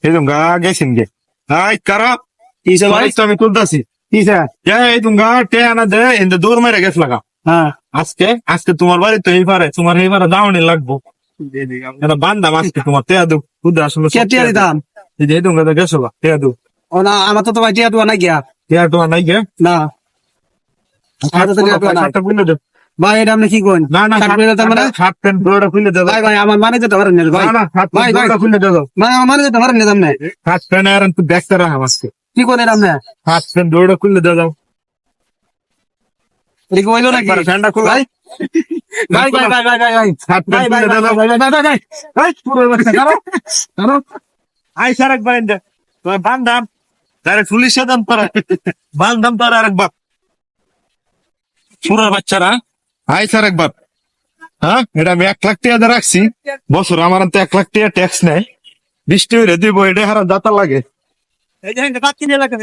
এই তুমি গেছেন গে হাই কারা কিসে ভাই? তো আমি তুলতাছি কিসে? এই তুমি টে আনা দে ইন্দে দূর মেরে গেছ লাগা হ্যাঁ। আজকে আজকে তোমার বাড়ি তো এইবারে তোমার এইবারে দাওনি লাগবো এটা বান্দাম আজকে তোমার টেয়া দু খুদ আসলে কে টিয়া দিতাম? এই তুমি গেছো গা টেয়া দু ও না, আমার তো ভাই টিয়া টুয়া নাই গিয়া। টেয়া তোমার নাই গে না, আমার তো টিয়া টুয়া নাই। শার্টটা খুলে দে ভাই এটা আপনি কি করেন? না না শার্ট খুলে দিতাম মানে? শার্ট প্যান্ট পুরোটা খুলে দে ভাই ভাই আমার মানে যেতে পারেন না ভাই। না না শার্ট ভাই, ভাই। পুরোটা খুলে দে ভাই আমার মানে যেতে পারেন না আপনি। শার্ট প্যান্ট আর তুই দেখতে রাখ আজকে কি করেন আপনি? শার্ট প্যান্ট পুরোটা খুলে দে দাও এটা কি হইলো নাকি? ঠান্ডা খুলে ভাই ভাই ভাই ভাই ভাই ভাই ভাই শার্ট ভাই প্যান্ট ভাই খুলে দে দাও ভাই ভাই ভাই ভাই ভাই পুরো ব্যবস্থা করো করো আই স্যার একবার এনে তোমার বান্দাম তারে পুলিশে দাম পারে বান্দাম তার আরেকবার পুরার বাচ্চারা আই স্যার একবার হ্যাঁ এটা আমি 1,00,000 টাকা রাখছি বছর আমার তো 1,00,000 টাকা ট্যাক্স নেয় বৃষ্টি হইলে দিব এটা হারা যাতা লাগে এই যে বাদ কিনে লাগে